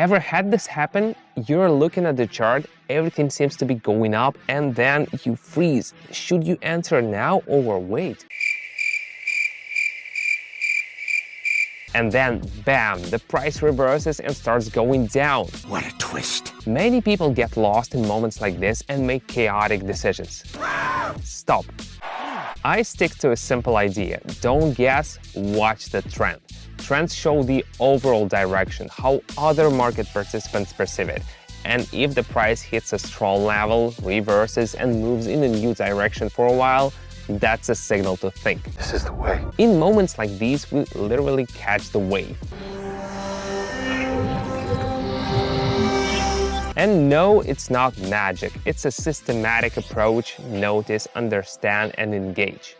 Ever had this happen? You're looking at the chart, everything seems to be going up, and then you freeze. Should you enter now or wait? And then, bam, the price reverses and starts going down. What a twist. Many people get lost in moments like this and make chaotic decisions. Stop. I stick to a simple idea. Don't guess, watch the trend. Trends show the overall direction, how other market participants perceive it. And if the price hits a strong level, reverses, and moves in a new direction for a while, that's a signal to think. This is the way. In moments like these, we literally catch the wave. And no, it's not magic. It's a systematic approach. Notice, understand, and engage.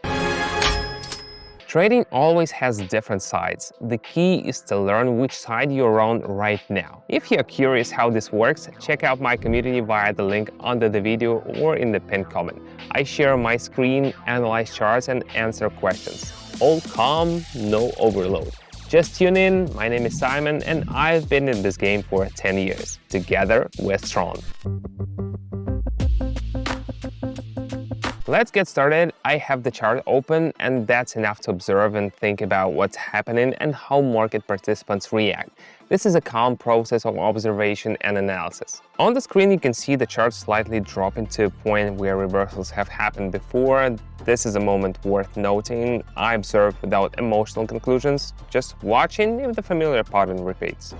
Trading always has different sides. The key is to learn which side you're on right now. If you're curious how this works, check out my community via the link under the video or in the pinned comment. I share my screen, analyze charts, and answer questions. All calm, no overload. Just tune in. My name is Simon, and I've been in this game for 10 years. Together, we're strong. Let's get started. I have the chart open, and that's enough to observe and think about what's happening and how market participants react. This is a calm process of observation and analysis. On the screen, you can see the chart slightly dropping to a point where reversals have happened before. This is a moment worth noting. I observe without emotional conclusions, just watching if the familiar pattern repeats.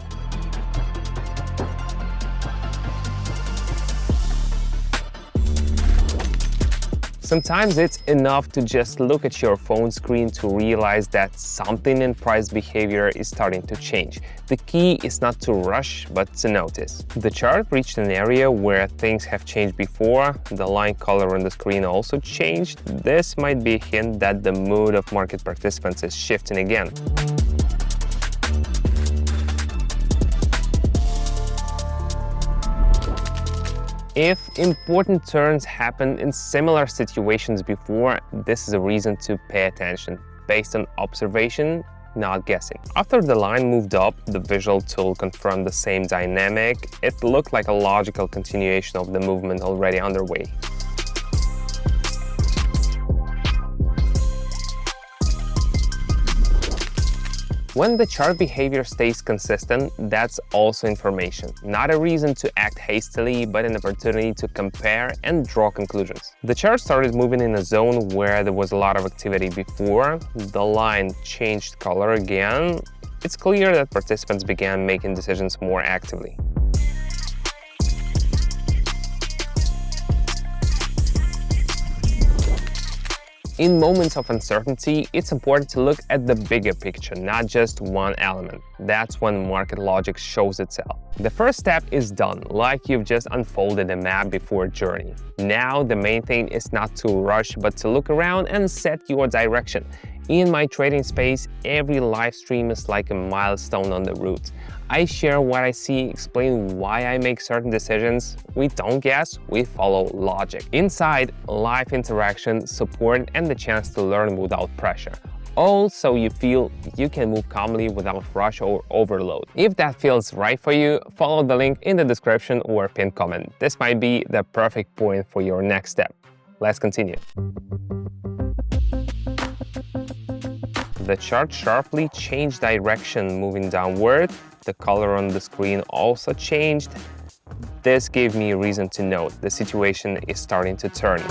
Sometimes it's enough to just look at your phone screen to realize that something in price behavior is starting to change. The key is not to rush, but to notice. The chart reached an area where things have changed before. The line color on the screen also changed. This might be a hint that the mood of market participants is shifting again. If important turns happened in similar situations before, this is a reason to pay attention, based on observation, not guessing. After the line moved up, the visual tool confirmed the same dynamic. It looked like a logical continuation of the movement already underway. When the chart behavior stays consistent, that's also information. Not a reason to act hastily, but an opportunity to compare and draw conclusions. The chart started moving in a zone where there was a lot of activity before. The line changed color again. It's clear that participants began making decisions more actively. In moments of uncertainty, it's important to look at the bigger picture, not just one element. That's when market logic shows itself. The first step is done, like you've just unfolded a map before a journey. Now, the main thing is not to rush, but to look around and set your direction. In my trading space, every live stream is like a milestone on the route. I share what I see, explain why I make certain decisions. We don't guess, we follow logic. Inside, live interaction, support, and the chance to learn without pressure. All so you feel you can move calmly without rush or overload. If that feels right for you, follow the link in the description or pinned comment. This might be the perfect point for your next step. Let's continue. The chart sharply changed direction, moving downward. The color on the screen also changed. This gave me a reason to note the situation is starting to turn.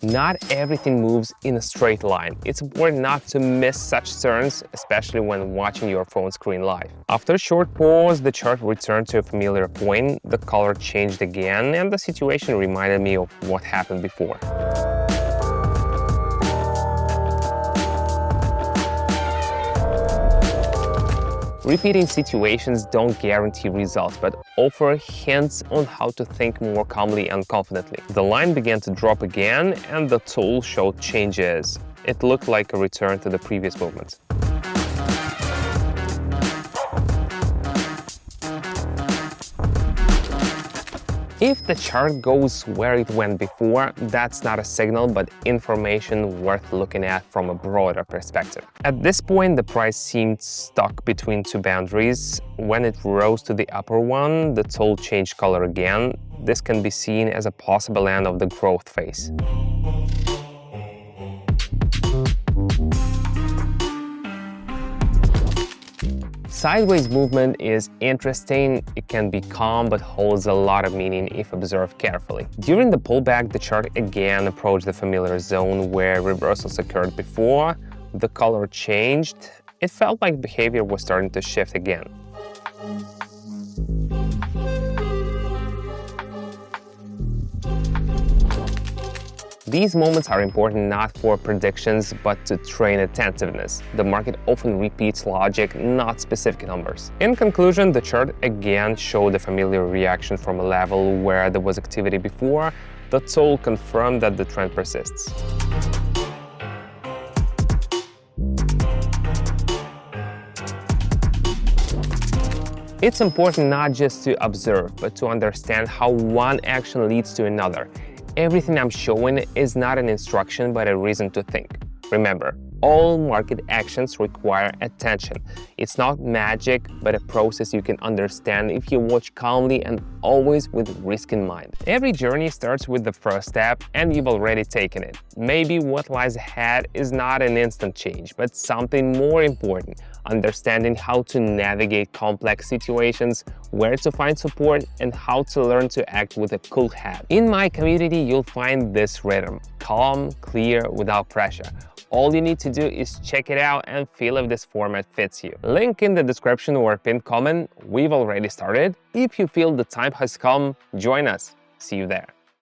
Not everything moves in a straight line. It's important not to miss such turns, especially when watching your phone screen live. After a short pause, the chart returned to a familiar point, the color changed again, and the situation reminded me of what happened before. Repeating situations don't guarantee results, but offer hints on how to think more calmly and confidently. The line began to drop again, and the tool showed changes. It looked like a return to the previous movement. If the chart goes where it went before, that's not a signal, but information worth looking at from a broader perspective. At this point, the price seemed stuck between two boundaries. When it rose to the upper one, the tool changed color again. This can be seen as a possible end of the growth phase. Sideways movement is interesting. It can be calm but holds a lot of meaning if observed carefully. During the pullback, the chart again approached the familiar zone where reversals occurred before. The color changed. It felt like behavior was starting to shift again. These moments are important not for predictions, but to train attentiveness. The market often repeats logic, not specific numbers. In conclusion, the chart again showed a familiar reaction from a level where there was activity before. The tool confirmed that the trend persists. It's important not just to observe, but to understand how one action leads to another. Everything I'm showing is not an instruction, but a reason to think. Remember, all market actions require attention. It's not magic, but a process you can understand if you watch calmly and always with risk in mind. Every journey starts with the first step, and you've already taken it. Maybe what lies ahead is not an instant change, but something more important: understanding how to navigate complex situations, where to find support, and how to learn to act with a cool head. In my community, you'll find this rhythm: calm, clear, without pressure. All you need to do is check it out and feel if this format fits you. Link in the description or pinned comment. We've already started. If you feel the time has come, join us. See you there.